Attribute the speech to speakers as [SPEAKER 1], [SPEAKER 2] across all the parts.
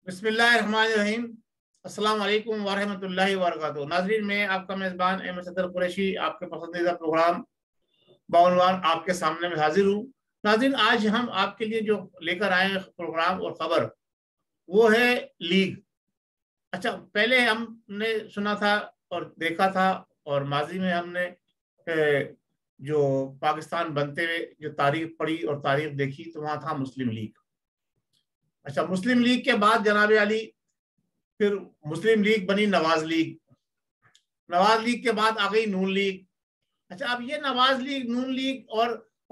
[SPEAKER 1] بسم اللہ الرحمن الرحیم۔ السلام علیکم ورحمۃ اللہ وبرکاتہ۔ ناظرین، میں آپ کا میزبان احمد صدر قریشی آپ کے پسندیدہ پروگرام بعنوان آپ کے سامنے میں حاضر ہوں۔ ناظرین، آج ہم آپ کے لیے جو لے کر آئے پروگرام اور خبر وہ ہے لیگ۔ اچھا، پہلے ہم نے سنا تھا اور دیکھا تھا اور ماضی میں ہم نے جو پاکستان بنتے ہوئے جو تاریخ پڑھی اور تاریخ دیکھی تو وہاں تھا مسلم لیگ۔ اچھا، مسلم لیگ کے بعد جناب علی پھر مسلم لیگ بنی نواز لیگ، نواز لیگ کے بعد آ گئی نون لیگ۔ اچھا، اب یہ نواز لیگ، نون لیگ اور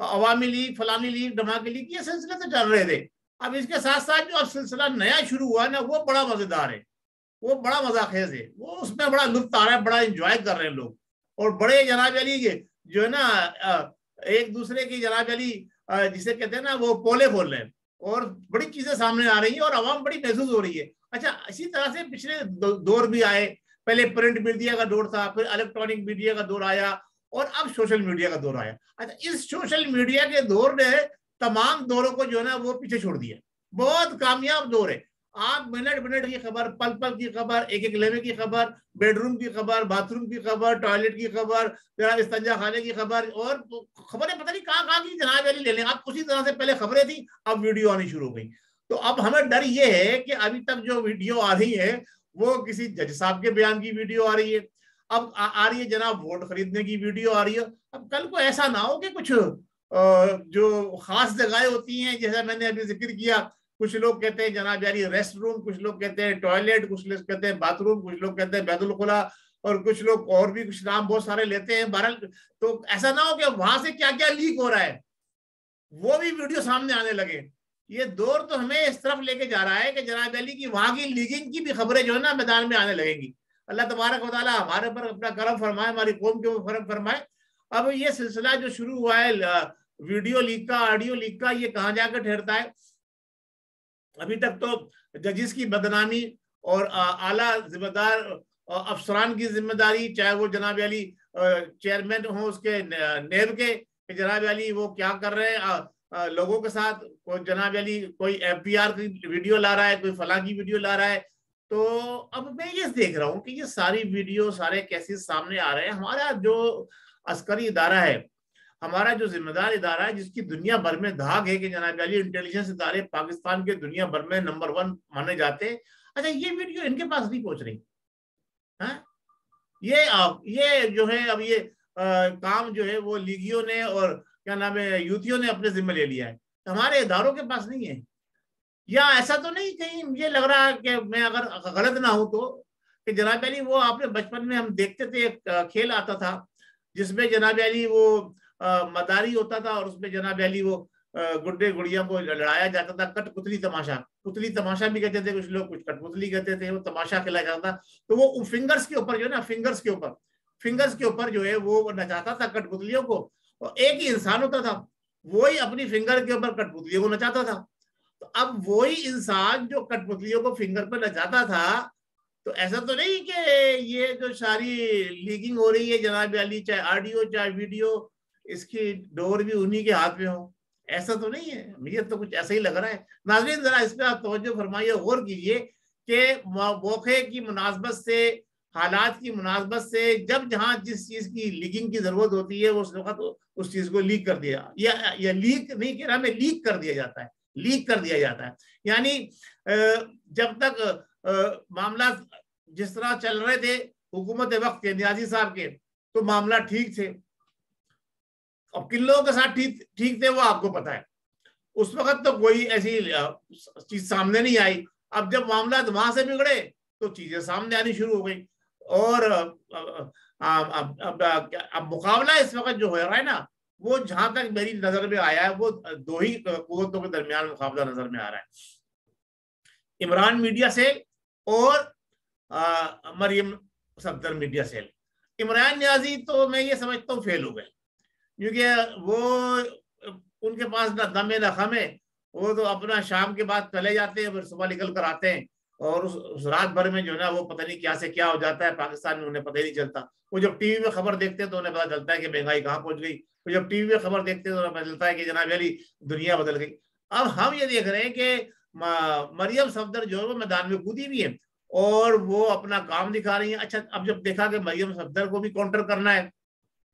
[SPEAKER 1] عوامی لیگ، فلانی لیگ، ڈھماکی لیگ، یہ سلسلے تو چل رہے تھے۔ اب اس کے ساتھ ساتھ جو اب سلسلہ نیا شروع ہوا ہے نا، وہ بڑا مزیدار ہے، وہ بڑا مزہ خیز ہے، وہ اس میں بڑا لطف آ رہا ہے، بڑا انجوائے کر رہے ہیں لوگ۔ اور بڑے جناب علی جو ہے نا ایک دوسرے کی جناب علی جسے کہتے ہیں نا وہ پولے کھول رہے ہیں اور بڑی چیزیں سامنے آ رہی ہیں اور عوام بڑی محسوس ہو رہی ہے۔ اچھا، اسی طرح سے پچھلے دور بھی آئے، پہلے پرنٹ میڈیا کا دور تھا، پھر الیکٹرانک میڈیا کا دور آیا اور اب سوشل میڈیا کا دور آیا۔ اچھا، اس سوشل میڈیا کے دور نے تمام دوروں کو جو ہے نا وہ پیچھے چھوڑ دیا، بہت کامیاب دور ہے۔ آپ منٹ منٹ کی خبر، پل پل کی خبر، ایک ایک لمحے کی خبر، بیڈ روم کی خبر، باتھ روم کی خبر، ٹوائلٹ کی خبر، استنجا خانے کی خبر، اور خبریں پتہ نہیں کہاں کہاں کی جناب علی لے لیں آپ۔ اسی طرح سے پہلے خبریں تھیں، اب ویڈیو آنی شروع ہو گئی۔ تو اب ہمیں ڈر یہ ہے کہ ابھی تک جو ویڈیو آ رہی ہے وہ کسی جج صاحب کے بیان کی ویڈیو آ رہی ہے، اب آ رہی ہے جناب ووٹ خریدنے کی ویڈیو آ رہی ہے۔ اب کل کو ایسا نہ ہو کہ کچھ جو خاص جگہیں ہوتی ہیں، جیسا میں نے ابھی ذکر کیا، کچھ لوگ کہتے ہیں جناب یاری ریسٹ روم، کچھ لوگ کہتے ہیں ٹوائلٹ، کچھ لوگ کہتے ہیں باتھ روم، کچھ لوگ کہتے ہیں بیت الخلا، اور کچھ لوگ اور بھی کچھ نام بہت سارے لیتے ہیں۔ بہرحال تو ایسا نہ ہو کہ وہاں سے کیا کیا لیک ہو رہا ہے وہ بھی ویڈیو سامنے آنے لگے۔ یہ دور تو ہمیں اس طرف لے کے جا رہا ہے کہ جناب علی کی وہاں کی لیگنگ کی بھی خبریں جو ہے نا میدان میں آنے لگیں گی۔ اللہ تبارک و تعالیٰ ہمارے پر اپنا کرم فرمائے، ہماری قوم کے اوپر کرم فرمائے۔ اب یہ سلسلہ جو شروع ہوا ہے ویڈیو لیک کا، آڈیو لیک کا، یہ کہاں جا کر ٹھہرتا ہے؟ ابھی تک تو ججز کی بدنامی اور اعلیٰ ذمہ دار افسران کی ذمہ داری، چاہے وہ جناب علی چیئرمین ہوں اس کے نیب کے، کہ جناب علی وہ کیا کر رہے ہیں لوگوں کے ساتھ، کوئی جناب علی کوئی ایف بی آر کی ویڈیو لا رہا ہے، کوئی فلاں کی ویڈیو لا رہا ہے۔ تو اب میں یہ دیکھ رہا ہوں کہ یہ ساری ویڈیو، سارے کیسز سامنے آ رہے ہیں۔ ہمارا جو عسکری ادارہ ہے، ہمارا جو ذمہ دار ادارہ ہے، جس کی دنیا بھر میں دھاگ ہے کہ جناب علی انٹیلیجنس ادارے پاکستان کے دنیا بھر میں نمبر 1 مانے جاتے ہیں، اچھا یہ ویڈیو ان کے پاس نہیں پہنچ رہی۔ یہ جو ہے اب یہ کام جو ہے وہ لیگیوں نے اور کیا نام ہے یوتھیوں نے اپنے ذمہ لے لیا ہے، ہمارے اداروں کے پاس نہیں ہے۔ یا ایسا تو نہیں کہیں یہ لگ رہا ہے کہ میں اگر غلط نہ ہوں تو، کہ جناب علی وہ آپ نے بچپن میں ہم دیکھتے تھے ایک کھیل آتا تھا جس میں جناب علی وہ مداری ہوتا تھا اور اس میں جناب علی وہ گڈے گڑیاں کو لڑایا جاتا تھا، کٹ پتلی تماشا، پتلی تماشا بھی کہتے تھے کچھ لوگ، کچھ کٹ پتلی کہتے تھے، وہ تماشا کھیلا جاتا تھا۔ تو وہ فنگرز کے اوپر جو ہے نا، فنگرز کے اوپر جو ہے وہ نچاتا تھا کٹ پتلیوں کو، اور ایک ہی انسان ہوتا تھا وہی اپنی فنگر کے اوپر کٹ پتلیوں کو نچاتا تھا۔ تو اب وہی انسان جو کٹ پتلیوں کو فنگر پہ نچاتا تھا، تو ایسا تو نہیں کہ یہ جو ساری لیکنگ ہو رہی ہے جناب علی، چاہے آڈیو چاہے ویڈیو، اس کی ڈور بھی انہی کے ہاتھ میں ہو، ایسا تو نہیں ہے۔ مجھے تو کچھ ایسا ہی لگ رہا ہے۔ ناظرین ذرا اس پہ آپ توجہ فرمائیے، غور کیجئے کہ موقع کی مناسبت سے، حالات کی مناسبت سے، جب جہاں جس چیز کی لیکنگ کی ضرورت ہوتی ہے اس وقت اس چیز کو لیک کر دیا، یا لیک نہیں کہہ رہا میں، لیک کر دیا جاتا ہے، لیک کر دیا جاتا ہے۔ یعنی جب تک معاملات جس طرح چل رہے تھے حکومت وقت کے، نیازی صاحب کے، تو معاملہ ٹھیک تھے۔ اب کن لوگوں کے ساتھ ٹھیک تھے وہ آپ کو پتا ہے، اس وقت تو کوئی ایسی چیز سامنے نہیں آئی۔ اب جب معاملات وہاں سے بگڑے تو چیزیں سامنے آنی شروع ہو گئی، اور اب مقابلہ اس وقت جو ہو رہا ہے نا، وہ جہاں تک میری نظر میں آیا ہے وہ دو ہی قوتوں کے درمیان مقابلہ نظر میں آ رہا ہے، عمران میڈیا سیل اور مریم صفدر میڈیا سیل۔ عمران نیازی تو میں یہ سمجھتا ہوں فیل ہو گئے، کیونکہ وہ ان کے پاس نہ دم ہے نہ خم ہے، وہ تو اپنا شام کے بعد چلے جاتے ہیں، پھر صبح نکل کر آتے ہیں، اور اس رات بھر میں جو ہے نا وہ پتہ نہیں کیا سے کیا ہو جاتا ہے پاکستان میں، انہیں پتہ ہی نہیں چلتا۔ وہ جب ٹی وی میں خبر دیکھتے ہیں تو انہیں پتہ چلتا ہے کہ مہنگائی کہاں پہنچ گئی، وہ جب ٹی وی میں خبر دیکھتے ہیں تو انہیں پتہ چلتا ہے کہ جناب علی دنیا بدل گئی۔ اب ہم یہ دیکھ رہے ہیں کہ मरियम सफदर जो है वो मैदान में कूदी भी है और वो अपना काम दिखा रही है। अच्छा, अब जब देखा कि मरियम सफदर को भी काउंटर करना है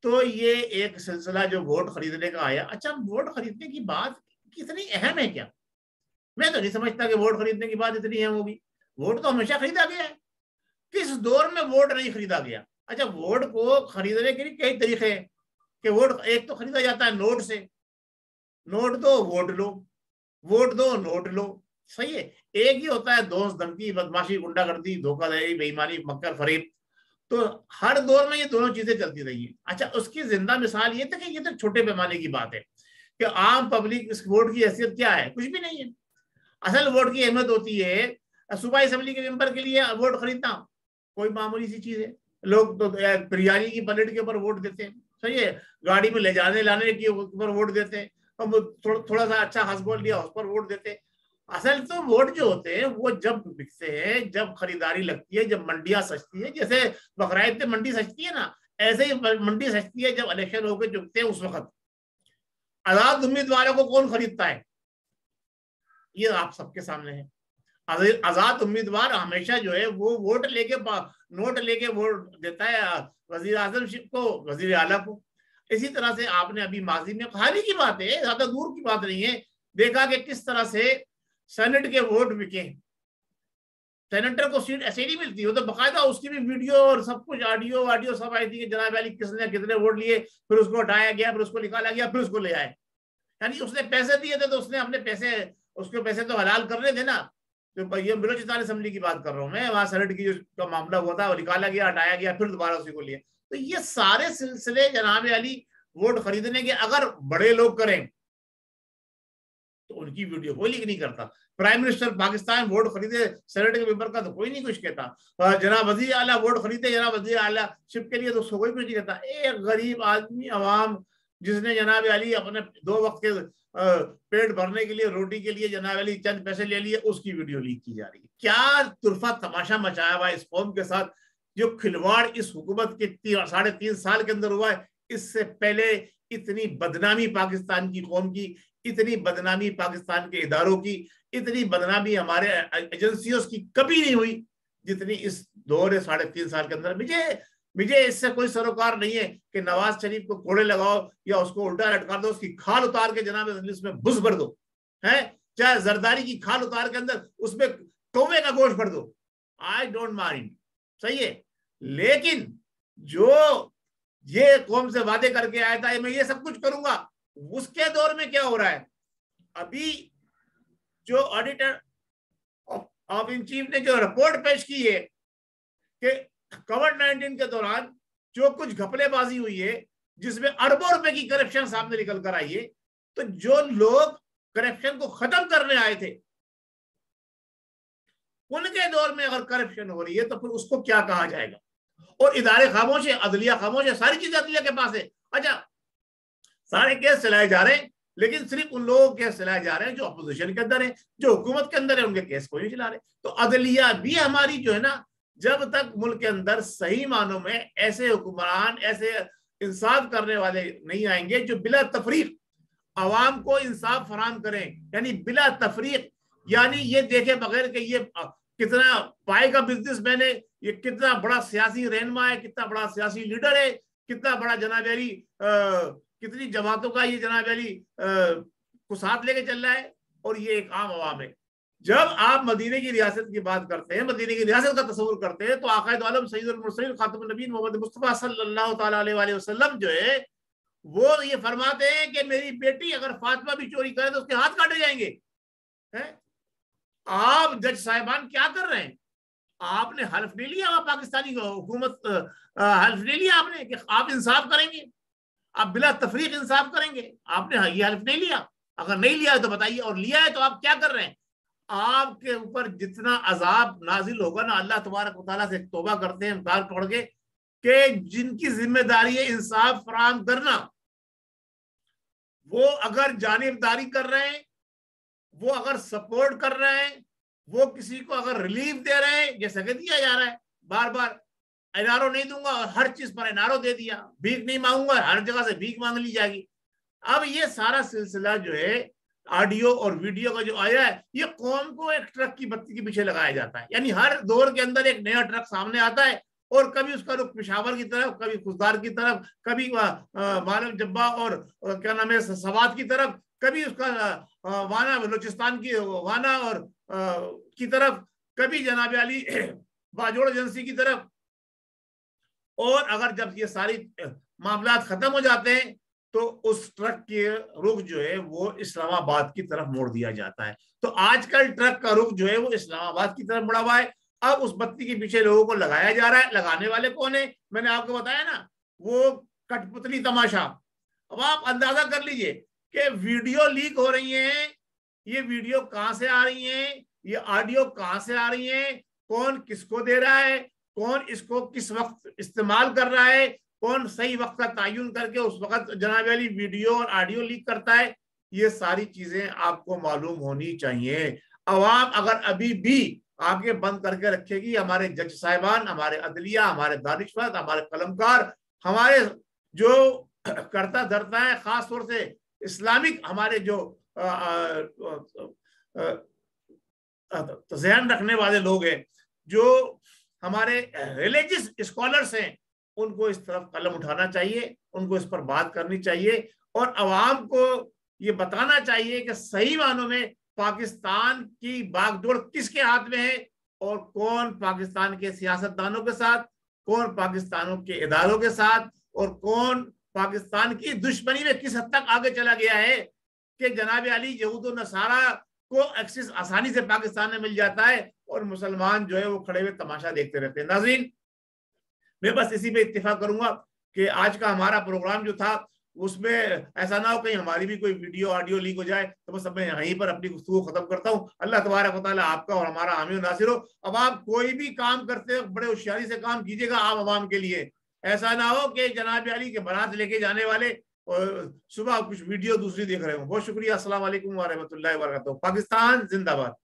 [SPEAKER 1] तो ये एक सिलसिला जो वोट खरीदने का आया। अच्छा, वोट खरीदने की बात कितनी अहम है क्या? मैं तो नहीं समझता कि वोट खरीदने की बात इतनी अहम होगी। वोट तो हमेशा खरीदा गया है, किस दौर में वोट नहीं खरीदा गया? अच्छा, वोट को खरीदने के लिए कई तरीके हैं कि वोट एक तो खरीदा जाता है नोट से, नोट दो वोट लो, वोट दो नोट लो, सही है। एक ही होता है दोस्त धमकी, बदमाशी, गुंडागर्दी, धोखाधड़ी, बेईमानी, मक्कर फरेब। तो हर दौर में ये दोनों चीजें चलती रही है। अच्छा, उसकी जिंदा मिसाल ये था कि ये तो छोटे पैमाने की बात है कि आम पब्लिक इस वोट की हैसियत क्या है, कुछ भी नहीं है। असल वोट की अहमियत होती है सूबाई असेंबली के मेंबर के लिए वोट खरीदना कोई मामूली सी चीज है। लोग तो बिरयानी की प्लेट के ऊपर वोट देते हैं, सही है, गाड़ी में ले जाने लाने के ऊपर वोट देते हैं, और थोड़ा सा अच्छा हंसबोल लिया उस पर वोट देते हैं। असल तो वोट जो होते हैं वो जब बिकते हैं, जब खरीदारी लगती है, जब मंडियां सजती है, जैसे बकरीद पे मंडी सजती है ना, ऐसे ही मंडी सजती है जब इलेक्शन होकर चुकते हैं उस वक्त। आजाद उम्मीदवारों को कौन खरीदता है? ये आप सबके सामने है। आजाद उम्मीदवार हमेशा जो है वो वोट लेके, नोट लेके वोट देता है वजीर आजम को, वजीर आला को। इसी तरह से आपने अभी माजी में, हाल ही की बात है, ज्यादा दूर की बात नहीं है, देखा कि किस तरह से सेनेट के वोट बिके। सेनेटर को सीट ऐसे नहीं मिलती, वो तो बकायदा उसकी भी वीडियो और सब कुछ, ऑडियो सब आई थी कि जनाब अली किसने कितने वोट लिए, फिर उसको हटाया गया, फिर उसको निकाला गया, फिर उसको ले आए। यानी उसने पैसे दिए थे तो उसने अपने पैसे, उसके पैसे तो हलाल करने थे ना। तो ये बलोचिस्तान असेंबली की बात कर रहा हूँ मैं, वहां सेनेट की जो मामला हुआ था वो निकाला गया, हटाया गया, फिर दोबारा उसी को लिया। तो ये सारे सिलसिले जनाब अली वोट खरीदने के अगर बड़े लोग करें तो उनकी वीडियो कोई लीक नहीं करता। प्राइम मिनिस्टर पाकिस्तान वोट खरीदे सेनेट के मेंबर का तो कोई नहीं कुछ कहता। जनाब वजीर आला वोट खरीदे जनाब वजीर आला शिप के लिए तो उसको कोई कुछ नहीं कहता। एक गरीब आदमी अवाम जिसने जनाब अली अपने 2 वक्त के पेट भरने के लिए, रोटी के लिए जनाब अली चंद पैसे ले लिए, उसकी वीडियो लीक की जा रही है। क्या तुरफा तमाशा मचाया हुआ इस कौम के साथ, जो खिलवाड़ इस हुकूमत के 3.5 साल के अंदर हुआ है। इससे पहले इतनी बदनामी पाकिस्तान की कौम की, इतनी बदनामी पाकिस्तान के इदारों की, इतनी बदनामी हमारे एजेंसियों की कभी नहीं हुई जितनी इस दौरे 3.5 साल के अंदर। मुझे इससे कोई सरोकार नहीं है कि नवाज शरीफ को कोड़े लगाओ या उसको उल्टा लटका दो, उसकी खाल उतार के जनाब में बुस भर दो, है, चाहे जरदारी की खाल उतार के अंदर उसमें कौवे का गोश्त भर दो, आई डोंट माइंड, सही है। लेकिन जो ये कौम से वादे करके आया था मैं ये सब कुछ करूंगा, उसके दौर में क्या हो रहा है? अभी जो ऑडिटर ऑफ इन चीफ ने जो रिपोर्ट पेश की है कि कोविड-19 के दौरान जो कुछ घपलेबाजी हुई है, जिसमें अरबों रुपए की करप्शन सामने निकल कर आई है, तो जो लोग करप्शन को खत्म करने आए थे उनके दौर में अगर करप्शन हो रही है तो फिर उसको क्या कहा जाएगा? और इदारे खामोश है, अदलिया खामोश है, सारी चीजें अदलिया के पास है। अच्छा, सारे केस चलाए जा रहे हैं, लेकिन सिर्फ उन लोगों के केस चलाए जा रहे हैं जो अपोजिशन के अंदर है, जो हुकूमत के अंदर है उनके केस को नहीं चला रहे। तो अदलिया भी हमारी जो है ना, जब तक मुल्क के अंदर सही मानों में ऐसे हुक्मरान, ऐसे इंसाफ करने वाले नहीं आएंगे जो बिला तफरीक अवाम को इंसाफ फराम करें, यानी बिला तफरीक, यानी ये देखे बगैर कि ये कितना पाए का बिजनेसमैन है, ये कितना बड़ा सियासी रहनुमा है, कितना बड़ा सियासी लीडर है, कितना बड़ा जनाब अली कितनी जमातों का ये जनाब अली को साथ लेके चल रहा है, और ये एक आम अवाम है। जब आप मदीने की रियासत की बात करते हैं, मदीने की रियासत का तस्वुर करते हैं, तो आकाए दो आलम सैयदुल मुरसलीन खातमुन नबीय्यीन मोहम्मद मुस्तफा सल्लल्लाहु तआला अलैहि वसल्लम जो है वो ये फरमाते हैं कि मेरी बेटी अगर फातिमा भी चोरी करे तो उसके हाथ काटे जाएंगे। है? आप जज साहिबान क्या कर रहे हैं? आपने हल्फ नहीं लिया, पाकिस्तानी हुकूमत हल्फ नहीं लिया आपने कि आप इंसाफ करेंगे, आप बिला तफरीक इंसाफ करेंगे? आपने ये हल्फ नहीं लिया। अगर नहीं लिया है तो बताइए, और लिया है तो आप क्या कर रहे हैं? आपके ऊपर जितना अजाब नाजिल होगा ना, अल्लाह तबारक व तआला से तौबा करते हैं इनकार पढ़ के कि जिनकी जिम्मेदारी है इंसाफ फराहम करना, वो अगर जानिबदारी कर रहे हैं, वो अगर सपोर्ट कर रहे हैं, वो किसी को अगर रिलीफ दे रहे हैं, जैसा कि दिया जा रहा है बार बार, एनआरओ नहीं दूंगा और हर चीज पर एनआरओ दे दिया, भीख नहीं मांगूंगा, हर जगह से भीख मांग ली जाएगी। अब ये सारा सिलसिला जो है ऑडियो और वीडियो का जो आया है, ये कौम को एक ट्रक की बत्ती के पीछे लगाया जाता है। यानी हर दौर के अंदर एक नया ट्रक सामने आता है और कभी उसका रुख पेशावर की तरफ, कभी खुशदार की तरफ, कभी मानव जब्बा और क्या नाम है सवात की तरफ, कभी उसका वाना बलूचिस्तान की वाना और की तरफ, कभी जनाब अली बाजोड़ एजेंसी की तरफ। और अगर जब ये सारी मामला खत्म हो जाते हैं तो उस ट्रक के रुख जो है वो इस्लामाबाद की तरफ मोड़ दिया जाता है। तो आजकल ट्रक का रुख जो है वो इस्लामाबाद की तरफ मुड़ा हुआ है। अब उस बत्ती के पीछे लोगों को लगाया जा रहा है। लगाने वाले कौन है? मैंने आपको बताया ना, वो कठपुतली तमाशा। अब आप अंदाजा कर लीजिए कि वीडियो लीक हो रही है, ये वीडियो कहां से आ रही है, ये ऑडियो कहां से आ रही है, कौन किसको दे रहा है, कौन इसको किस वक्त इस्तेमाल कर रहा है, कौन सही वक्त का तयन करके उस वक्त जनाब अली वीडियो और ऑडियो लीक करता है। ये सारी चीजें आपको मालूम होनी चाहिए। अवाम अगर अभी भी आगे बंद करके रखेगी, हमारे जज साहिबान, हमारे अदलिया, हमारे दानिशवर, हमारे कलमकार, हमारे जो करता धरता है, खास तौर से इस्लामिक हमारे जो ज़हन रखने वाले लोग हैं, जो हमारे रिलीजियस स्कॉलर्स हैं, उनको इस तरफ कलम उठाना चाहिए, उनको इस पर बात करनी चाहिए और अवाम को ये बताना चाहिए कि सही मानों में पाकिस्तान की बागडोर किसके हाथ में है और कौन पाकिस्तान के सियासतदानों के साथ, कौन पाकिस्तानों के इदारों के साथ और कौन पाकिस्तान की दुश्मनी में किस हद तक आगे चला गया है कि जनाब अली यहूद और नसारा को एक्सेस आसानी से पाकिस्तान में मिल जाता है और मुसलमान जो है वो खड़े हुए तमाशा देखते रहते हैं। नाज़रीन, मैं बस इसी पे इत्तेफाक करूंगा कि आज का हमारा प्रोग्राम जो था उसमें ऐसा ना हो कहीं हमारी भी कोई वीडियो ऑडियो लीक हो जाए। तो बस मैं यहीं पर अपनी गुफ्तगू खत्म करता हूँ। अल्लाह तबारक व तआला आपका और हमारा हामी और नासिर हो। अब आप कोई भी काम करते हो बड़े होशियारी से काम कीजिएगा आम आवाम के लिए। ऐसा ना हो कि जनाब अली के बारात लेके जाने वाले और सुबह कुछ वीडियो दूसरी देख रहे हो। बहुत शुक्रिया। अस्सलाम वालेकुम व रहमतुल्लाहि व बरकातहू। पाकिस्तान जिंदाबाद।